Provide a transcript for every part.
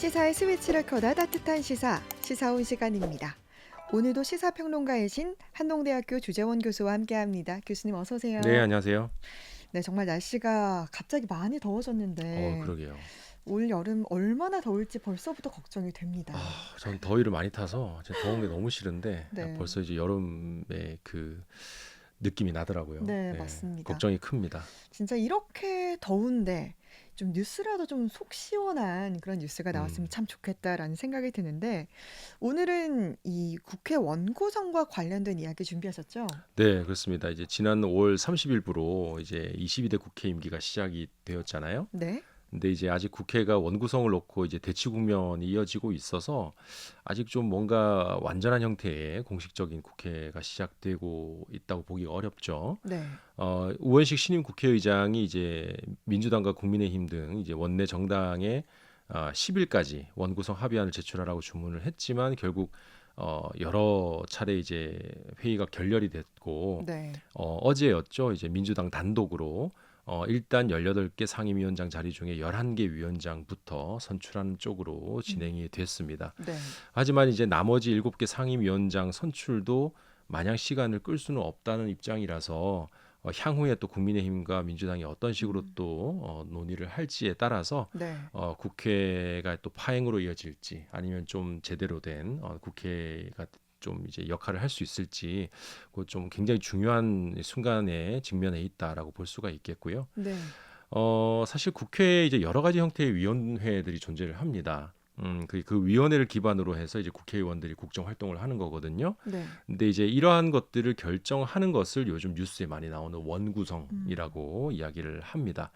시사의 스위치를 커다 따뜻한 시사온 시간입니다. 오늘도 시사평론가이신 한동대학교 주재원 교수와 함께합니다. 교수님 어서 네, 오세요. 안녕하세요. 네, 정말 날씨가 갑자기 많이 더워졌는데 그러게요. 올 여름 얼마나 더울지 벌써부터 걱정이 됩니다. 전 더위를 많이 타서 진짜 더운 게 너무 싫은데 네, 벌써 이제 여름의 그 느낌이 나더라고요. 네, 네, 맞습니다. 걱정이 큽니다. 진짜 이렇게 더운데 좀 뉴스라도 좀 속 시원한 그런 뉴스가 나왔으면 음, 참 좋겠다라는 생각이 드는데 오늘은 이 국회 원구성과 관련된 이야기 준비하셨죠? 네, 그렇습니다. 이제 지난 5월 30일부로 이제 22대 국회 임기가 시작이 되었잖아요. 네. 근데 이제 아직 국회가 원구성을 놓고 이제 대치 국면이 이어지고 있어서 아직 좀 뭔가 완전한 형태의 공식적인 국회가 시작되고 있다고 보기가 어렵죠. 네. 우원식 신임 국회의장이 이제 민주당과 국민의힘 등 이제 원내 정당에 10일까지 원구성 합의안을 제출하라고 주문을 했지만 결국 여러 차례 이제 회의가 결렬이 됐고 네. 어제였죠. 이제 민주당 단독으로 일단 18개 상임위원장 자리 중에 11개 위원장부터 선출하는 쪽으로 음. 진행이 됐습니다. 네. 하지만 이제 나머지 7개 상임위원장 선출도 마냥 시간을 끌 수는 없다는 입장이라서 향후에 또 국민의힘과 민주당이 어떤 식으로 음. 또 논의를 할지에 따라서 네. 국회가 또 파행으로 이어질지 아니면 좀 제대로 된 국회가 좀 이제 역할을 할 수 있을지 그 좀 굉장히 중요한 순간에 직면해 있다라고 볼 수가 있겠고요. 네. 사실 국회에 이제 여러 가지 형태의 위원회들이 존재를 합니다. 그 위원회를 기반으로 해서 이제 국회의원들이 국정 활동을 하는 거거든요. 네. 근데 이제 이러한 것들을 결정하는 것을 요즘 뉴스에 많이 나오는 음. 원구성이라고 이야기를 합니다.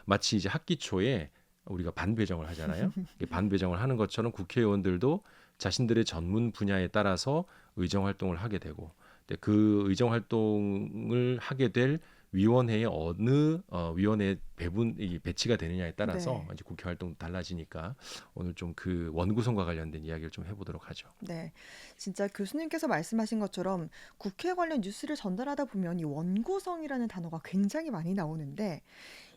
마치 이제 학기 초에 우리가 반배정을 하잖아요. 이게 반배정을 하는 것처럼 국회의원들도 자신들의 전문 분야에 따라서 의정 활동을 하게 되고, 근데 그 의정 활동을 하게 될 위원회에 어느 위원회 배치가 되느냐에 따라서 네. 이제 국회 활동도 달라지니까 오늘 좀 그 원구성과 관련된 이야기를 좀 해보도록 하죠. 네. 진짜 교수님께서 말씀하신 것처럼 국회 관련 뉴스를 전달하다 보면 이 원구성이라는 단어가 굉장히 많이 나오는데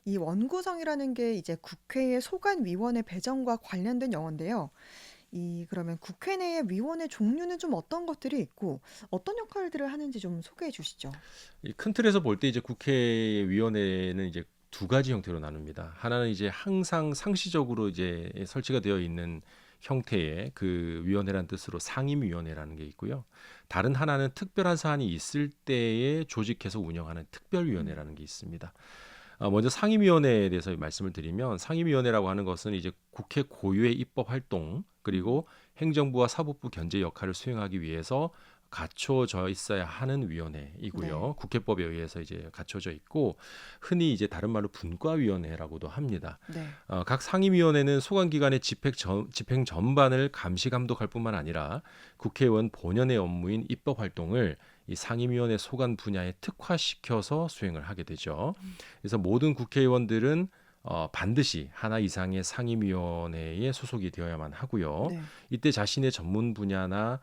이 원구성이라는 게 이제 국회의 소관위원회 배정과 관련된 용어인데요. 이 그러면 국회 내의 위원회 종류는 좀 어떤 것들이 있고 어떤 역할들을 하는지 좀 소개해 주시죠. 이 큰 틀에서 볼 때 이제 국회위원회는 이제 두 가지 형태로 나눕니다. 하나는 이제 항상 상시적으로 이제 설치가 되어 있는 형태의 그 위원회란 뜻으로 상임위원회라는 게 있고요. 다른 하나는 특별한 사안이 있을 때에 조직해서 운영하는 음. 특별위원회라는 게 있습니다. 먼저 상임위원회에 대해서 말씀을 드리면 상임위원회라고 하는 것은 이제 국회 고유의 입법 활동 음. 그리고 행정부와 사법부 견제 역할을 수행하기 위해서 갖춰져 있어야 하는 네. 위원회이고요. 국회법에 의해서 이제 갖춰져 있고 흔히 이제 다른 말로 분과위원회라고도 합니다. 네. 각 상임위원회는 소관기관의 집행 전반을 감시 감독할 뿐만 아니라 국회의원 본연의 업무인 입법 활동을 이 상임위원회 소관 분야에 특화시켜서 수행을 하게 되죠. 음. 그래서 모든 국회의원들은 반드시 하나 이상의 상임위원회에 소속이 되어야만 하고요. 네. 이때 자신의 전문 분야나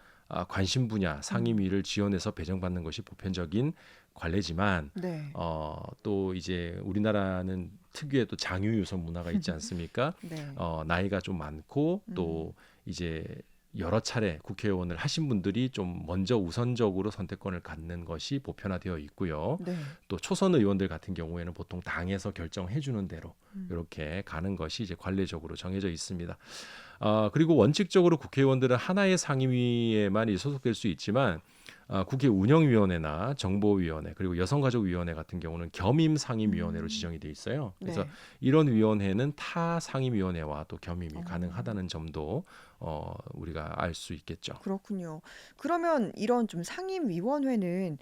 관심 분야 음. 상임위를 지원해서 배정받는 것이 보편적인 관례지만 네. 또 이제 우리나라는 특유의 또 장유유선 문화가 있지 않습니까? 네. 나이가 좀 많고 음. 또 이제 여러 차례 국회의원을 하신 분들이 좀 먼저 우선적으로 선택권을 갖는 것이 보편화되어 있고요. 네. 또 초선 의원들 같은 경우에는 보통 당에서 결정해 주는 대로 음. 이렇게 가는 것이 이제 관례적으로 정해져 있습니다. 그리고 원칙적으로 국회의원들은 하나의 상임위에만 소속될 수 있지만 국회 운영위원회나 정보위원회 그리고 여성가족위원회 같은 경우는 겸임 상임위원회로 음. 지정이 돼 있어요. 그래서 네. 이런 위원회는 타 상임위원회와 또 겸임이 어. 가능하다는 점도 우리가 알 수 있겠죠. 그렇군요. 그러면 이런 좀 상임위원회는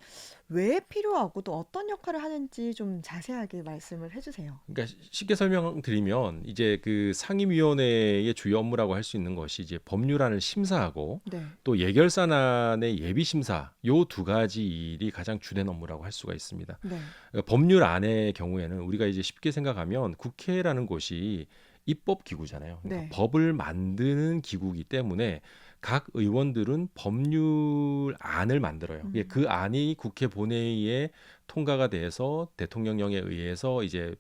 왜 필요하고 또 어떤 역할을 하는지 좀 자세하게 말씀을 해주세요. 그러니까 쉽게 설명드리면 이제 그 상임위원회의 주요 업무라고 할 수 있는 것이 이제 법률안을 심사하고 네. 또 예결산안의 예비 심사 요 두 가지 일이 가장 주된 업무라고 할 수가 있습니다. 네. 그러니까 법률안의 경우에는 우리가 이제 쉽게 생각하면 국회라는 곳이 입법 기구잖아요. 그러니까 네. 법을 만드는 기구이기 때문에 각 의원들은 법률안을 만들어요. 음. 그 안이 국회 본회의에 통과가 돼서 대통령령에 의해서 이제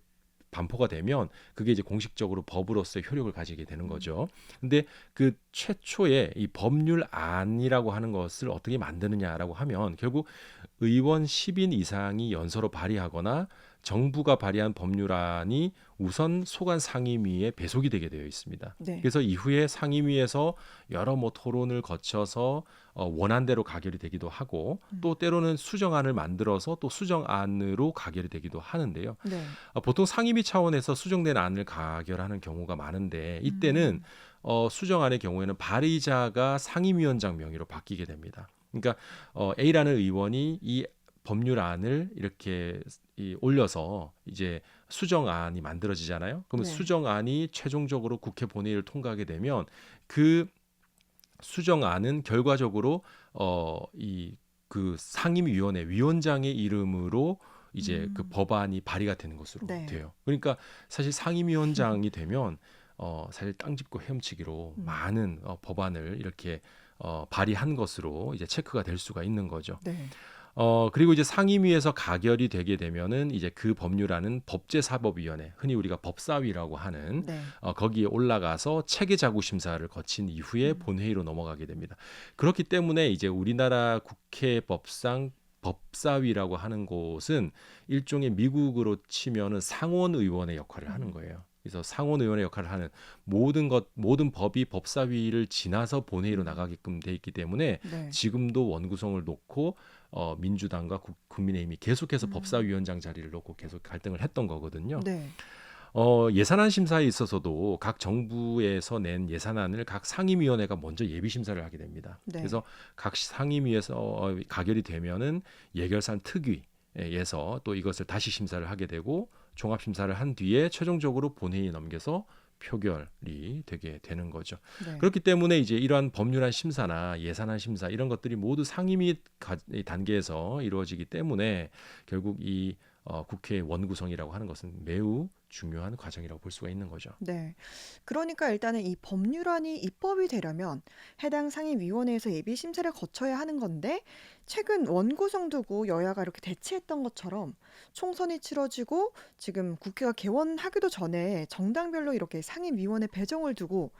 반포가 되면 그게 이제 공식적으로 법으로서의 효력을 가지게 되는 거죠. 근데 그 최초의 이 법률안이라고 하는 것을 어떻게 만드느냐라고 하면 결국 의원 10인 이상이 연서로 발의하거나 정부가 발의한 법률안이 우선 소관 상임위에 배속이 되게 되어 있습니다. 네. 그래서 이후에 상임위에서 여러 뭐 토론을 거쳐서 원안대로 가결이 되기도 하고 또 때로는 수정안을 만들어서 또 수정안으로 가결이 되기도 하는데요. 네. 보통 상임위 차원에서 수정된 안을 가결하는 경우가 많은데 이때는 수정안의 경우에는 발의자가 상임위원장 명의로 바뀌게 됩니다. 그러니까 A라는 의원이 이 법률안을 이렇게 올려서 이제 수정안이 만들어지잖아요. 그러면 네. 수정안이 최종적으로 국회 본회의를 통과하게 되면 그 수정안은 결과적으로 이 그 상임위원회 위원장의 이름으로 이제 그 법안이 발의가 되는 것으로 네. 돼요. 그러니까 사실 상임위원장이 되면 사실 땅 짚고 헤엄치기로 많은 법안을 이렇게 발의한 것으로 이제 체크가 될 수가 있는 거죠. 네. 그리고 이제 상임위에서 가결이 되게 되면은 이제 그 법률안은 법제사법위원회, 흔히 우리가 법사위라고 하는 네. 거기에 올라가서 체계자구 심사를 거친 이후에 본회의로 넘어가게 됩니다. 그렇기 때문에 이제 우리나라 국회법상 법사위라고 하는 곳은 일종의 미국으로 치면은 상원 의원의 역할을 하는 거예요. 그래서 상원 의원의 역할을 하는 모든 법이 법사위를 지나서 본회의로 나가게끔 돼 있기 때문에 네. 지금도 원구성을 놓고 민주당과 국민의힘이 계속해서 법사위원장 자리를 놓고 계속 갈등을 했던 거거든요. 네. 예산안 심사에 있어서도 각 정부에서 낸 예산안을 각 상임위원회가 먼저 예비 심사를 하게 됩니다. 네. 그래서 각 상임위에서 가결이 되면은 예결산 특위에서 또 이것을 다시 심사를 하게 되고 종합 심사를 한 뒤에 최종적으로 본회의에 넘겨서 표결이 되게 되는 거죠. 네. 그렇기 때문에 이제 이러한 법률안 심사나 예산안 심사 이런 것들이 모두 상임위 단계에서 이루어지기 때문에 결국 이 국회 원구성이라고 하는 것은 매우 중요한 과정이라고 볼 수가 있는 거죠. 네. 그러니까 일단은 이 법률안이 입법이 되려면 해당 상임위원회에서 예비 심사를 거쳐야 하는 건데 최근 원구성 두고 여야가 이렇게 대치했던 것처럼 총선이 치러지고 지금 국회가 개원하기도 전에 정당별로 이렇게 상임위원회 배정을 두고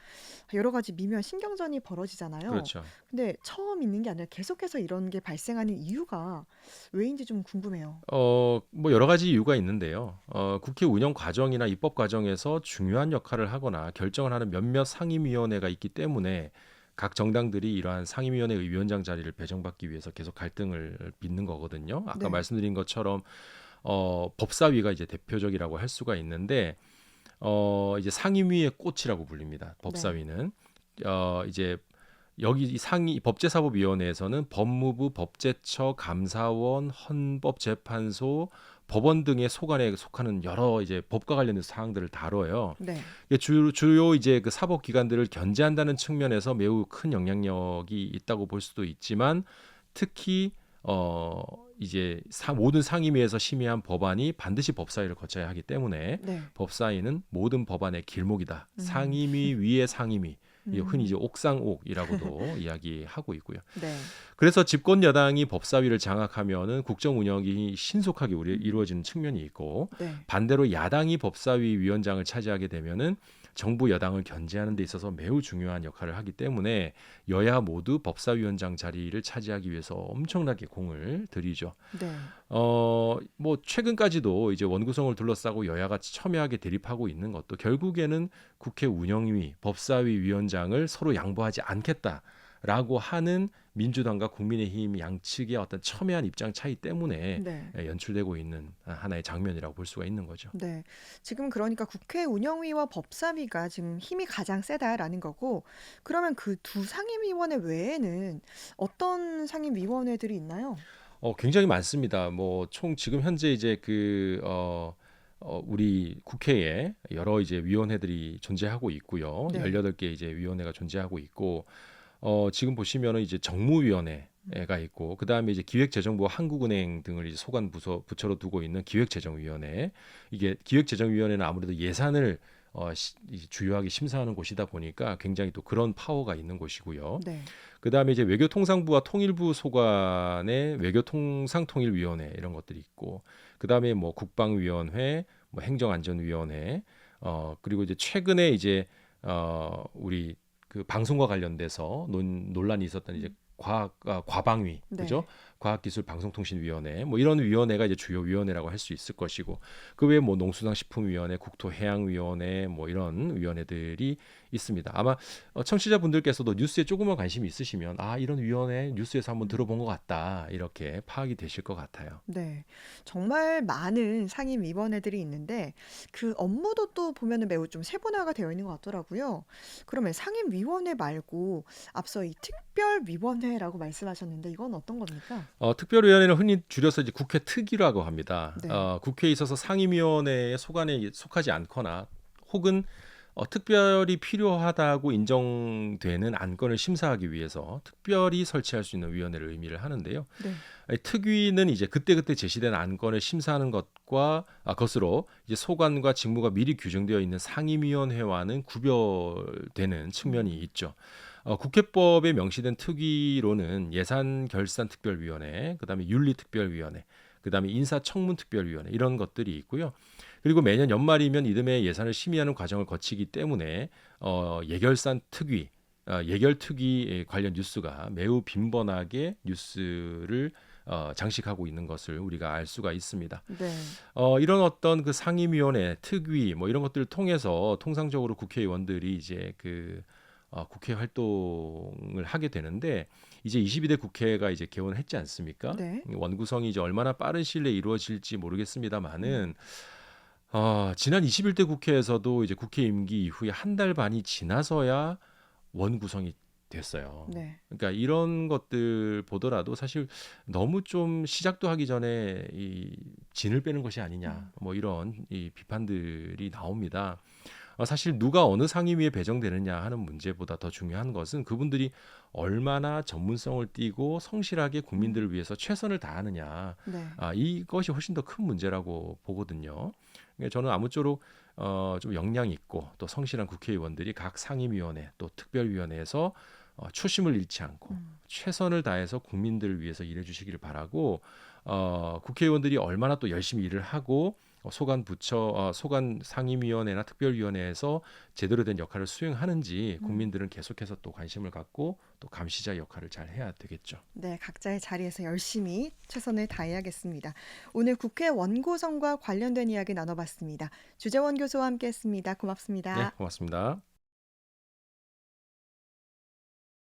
여러 가지 미묘한 신경전이 벌어지잖아요. 그렇죠. 근데 처음 있는 게 아니라 계속해서 이런 게 발생하는 이유가 왜인지 좀 궁금해요. 뭐 여러 가지 이유가 있는데요. 국회 운영 과정이나 입법 과정에서 중요한 역할을 하거나 결정을 하는 몇몇 상임위원회가 있기 때문에 각 정당들이 이러한 상임위원회의 위원장 자리를 배정받기 위해서 계속 갈등을 빚는 거거든요. 아까 네. 말씀드린 것처럼 법사위가 이제 대표적이라고 할 수가 있는데 이제 상임위의 꽃이라고 불립니다. 법사위는 이제 여기 이 법제사법위원회에서는 법무부, 법제처, 감사원, 헌법재판소, 법원 등의 소관에 속하는 여러 이제 법과 관련된 사항들을 다뤄요. 네. 이게 주요 이제 그 사법 기관들을 견제한다는 측면에서 매우 큰 영향력이 있다고 볼 수도 있지만 특히 이제 모든 상임위에서 심의한 법안이 반드시 법사위를 거쳐야 하기 때문에 네. 법사위는 모든 법안의 길목이다. 상임위 위에 상임위. 흔히 이제 옥상옥이라고도 이야기하고 있고요. 네. 그래서 집권 여당이 법사위를 장악하면은 국정 운영이 신속하게 이루어지는 측면이 있고 네. 반대로 야당이 법사위 위원장을 차지하게 되면은 정부 여당을 견제하는 데 있어서 매우 중요한 역할을 하기 때문에 여야 모두 법사위원장 자리를 차지하기 위해서 엄청나게 공을 들이죠. 네. 뭐 최근까지도 이제 원구성을 둘러싸고 여야가 첨예하게 대립하고 있는 것도 결국에는 국회 운영위, 법사위 위원장을 서로 양보하지 않겠다라고 하는 민주당과 국민의힘 양측의 어떤 첨예한 입장 차이 때문에 네. 연출되고 있는 하나의 장면이라고 볼 수가 있는 거죠. 네. 지금 그러니까 국회 운영위와 법사위가 지금 힘이 가장 세다라는 거고, 그러면 그 두 상임위원회 외에는 어떤 상임위원회들이 있나요? 굉장히 많습니다. 뭐 총 지금 현재 이제 우리 국회에 여러 이제 위원회들이 존재하고 있고요. 네. 18개 이제 위원회가 존재하고 있고 지금 보시면은 이제 정무위원회가 있고 그다음에 이제 기획재정부와 한국은행 등을 이제 소관 부처로 두고 있는 기획재정위원회. 이게 기획재정위원회는 아무래도 예산을 주요하게 심사하는 곳이다 보니까 굉장히 또 그런 파워가 있는 곳이고요. 네. 그다음에 이제 외교통상부와 통일부 소관의 외교통상통일위원회 이런 것들이 있고 그다음에 뭐 국방위원회, 뭐 행정안전위원회, 그리고 이제 최근에 이제 우리 그 방송과 관련돼서 논란이 있었던 이제 과방위, 그죠? 네. 과학기술방송통신위원회, 뭐 이런 위원회가 이제 주요 위원회라고 할 수 있을 것이고, 그 외에 뭐 농수산식품위원회, 국토해양위원회, 뭐 이런 위원회들이 있습니다. 아마 청취자분들께서도 뉴스에 조금만 관심이 있으시면 이런 위원회 뉴스에서 한번 들어본 것 같다, 이렇게 파악이 되실 것 같아요. 네. 정말 많은 상임위원회들이 있는데 그 업무도 또 보면은 매우 좀 세분화가 되어 있는 것 같더라고요. 그러면 상임위원회 말고 앞서 이 특별위원회라고 말씀하셨는데 이건 어떤 겁니까? 특별위원회는 흔히 줄여서 이제 국회 특위라고 합니다. 네. 국회에 있어서 상임위원회의 소관에 속하지 않거나 혹은 특별히 필요하다고 인정되는 안건을 심사하기 위해서 특별히 설치할 수 있는 위원회를 의미를 하는데요. 네. 특위는 이제 그때그때 제시된 안건을 심사하는 것으로 이제 소관과 직무가 미리 규정되어 있는 상임위원회와는 구별되는 측면이 음. 있죠. 국회법에 명시된 특위로는 예산결산특별위원회, 그다음에 윤리특별위원회, 그다음에 인사청문특별위원회 이런 것들이 있고요. 그리고 매년 연말이면 이듬해 예산을 심의하는 과정을 거치기 때문에 예결산 특위, 예결특위 관련 뉴스가 매우 빈번하게 뉴스를 장식하고 있는 것을 우리가 알 수가 있습니다. 네. 이런 어떤 그 상임위원회, 특위 뭐 이런 것들을 통해서 통상적으로 국회의원들이 이제 국회 활동을 하게 되는데 이제 22대 국회가 이제 개원을 했지 않습니까? 네. 원구성이 이제 얼마나 빠른 시일 내에 이루어질지 음. 모르겠습니다만은 지난 21대 국회에서도 이제 국회 임기 이후에 한 달 반이 지나서야 원구성이 됐어요. 네. 그러니까 이런 것들 보더라도 사실 너무 좀 시작도 하기 전에 이 진을 빼는 것이 아니냐, 음. 뭐 이런 이 비판들이 나옵니다. 사실 누가 어느 상임위에 배정되느냐 하는 문제보다 더 중요한 것은 그분들이 얼마나 전문성을 띠고 성실하게 음. 국민들을 위해서 최선을 다하느냐. 네. 이것이 훨씬 더 큰 문제라고 보거든요. 그러니까 저는 아무쪼록 좀 역량 있고 또 성실한 국회의원들이 각 상임위원회 또 특별위원회에서 초심을 잃지 않고 음. 최선을 다해서 국민들을 위해서 일해 주시기를 바라고 국회의원들이 얼마나 또 열심히 일을 하고 소관 상임위원회나 특별위원회에서 제대로 된 역할을 수행하는지 음. 국민들은 계속해서 또 관심을 갖고 또 감시자 역할을 잘 해야 되겠죠. 네, 각자의 자리에서 열심히 최선을 다해야겠습니다. 오늘 국회 원구성과 관련된 이야기 나눠봤습니다. 주재원 교수와 함께했습니다. 네, 고맙습니다. 고맙습니다.